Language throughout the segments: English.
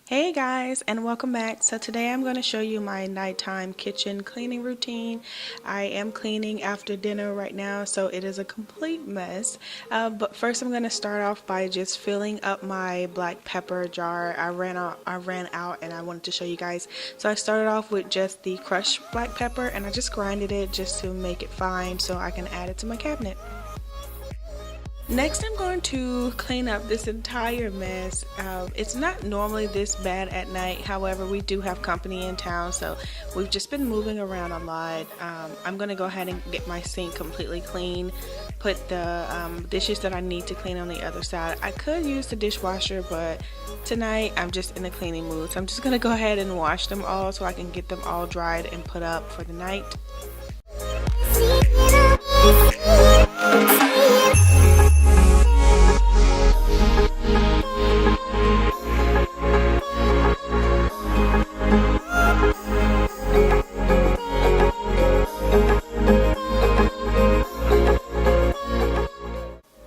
Hey guys, and welcome back. So today I'm going to show you my nighttime kitchen cleaning routine. I am cleaning after dinner right now, so it is a complete mess. But first I'm going to start off by just filling up my black pepper jar. I ran out and I wanted to show you guys. So I started off with just the crushed black pepper and I just grinded it just to make it fine so I can add it to my cabinet. Next, I'm going to clean up this entire mess. It's not normally this bad at night. However, we do have company in town, so we've just been moving around a lot. I'm going to go ahead and get my sink completely clean, put the dishes that I need to clean on the other side. I could use the dishwasher, but tonight I'm just in a cleaning mood. So I'm just going to go ahead and wash them all so I can get them all dried and put up for the night.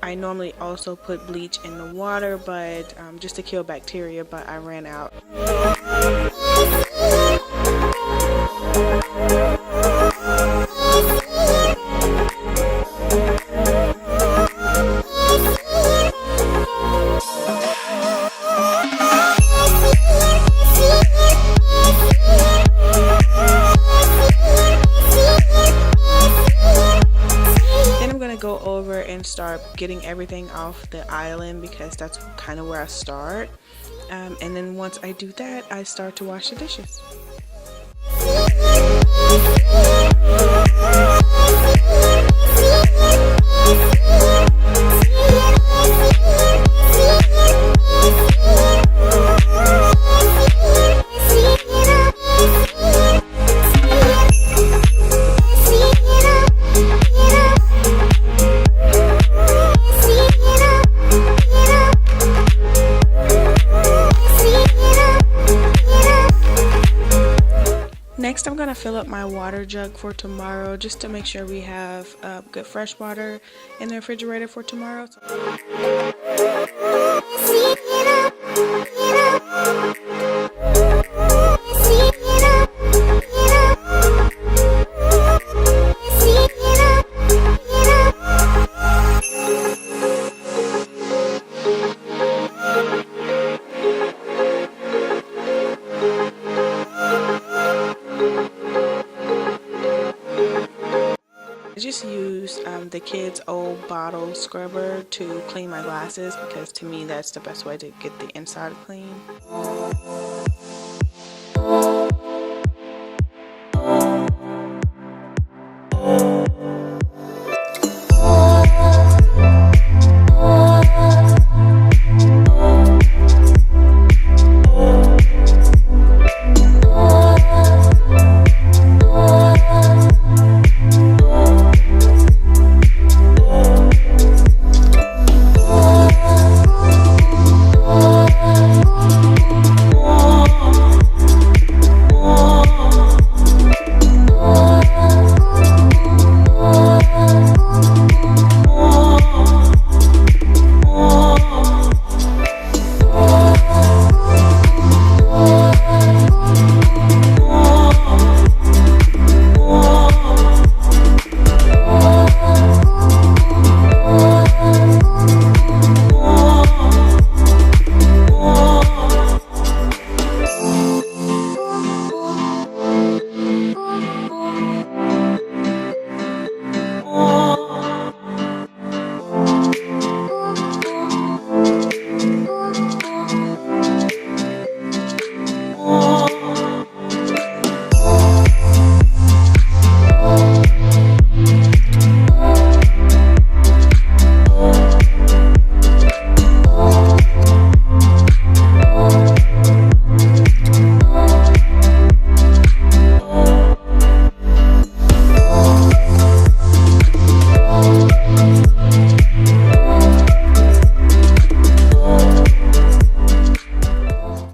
I normally also put bleach in the water, but just to kill bacteria, but I ran out. Go over and start getting everything off the island because that's kind of where I start, and then once I do that I start to wash the dishes. Next, I'm going to fill up my water jug for tomorrow just to make sure we have good fresh water in the refrigerator for tomorrow. I just used the kids' old bottle scrubber to clean my glasses because to me that's the best way to get the inside clean.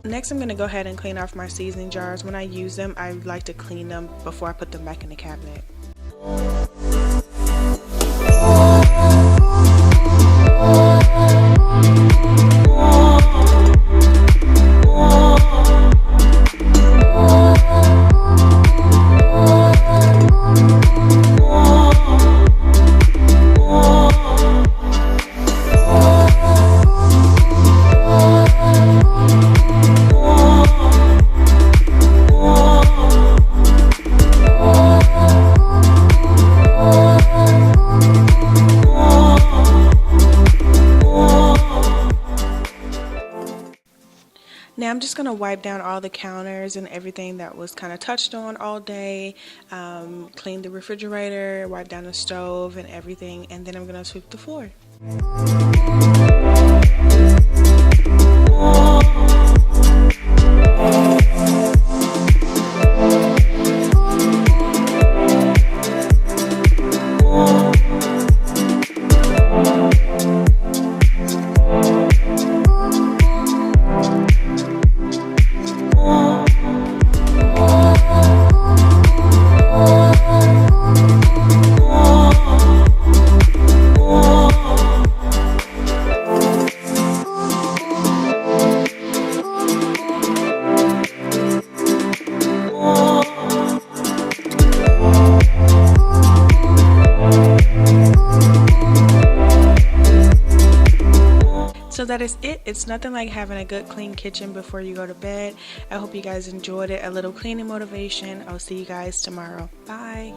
Next, I'm going to go ahead and clean off my seasoning jars. When I use them, I like to clean them before I put them back in the cabinet. Now I'm just going to wipe down all the counters and everything that was kind of touched on all day, clean the refrigerator, wipe down the stove and everything, and then I'm going to sweep the floor. So that is it. It's nothing like having a good clean kitchen before you go to bed. I hope you guys enjoyed it. A little cleaning motivation. I'll see you guys tomorrow. Bye.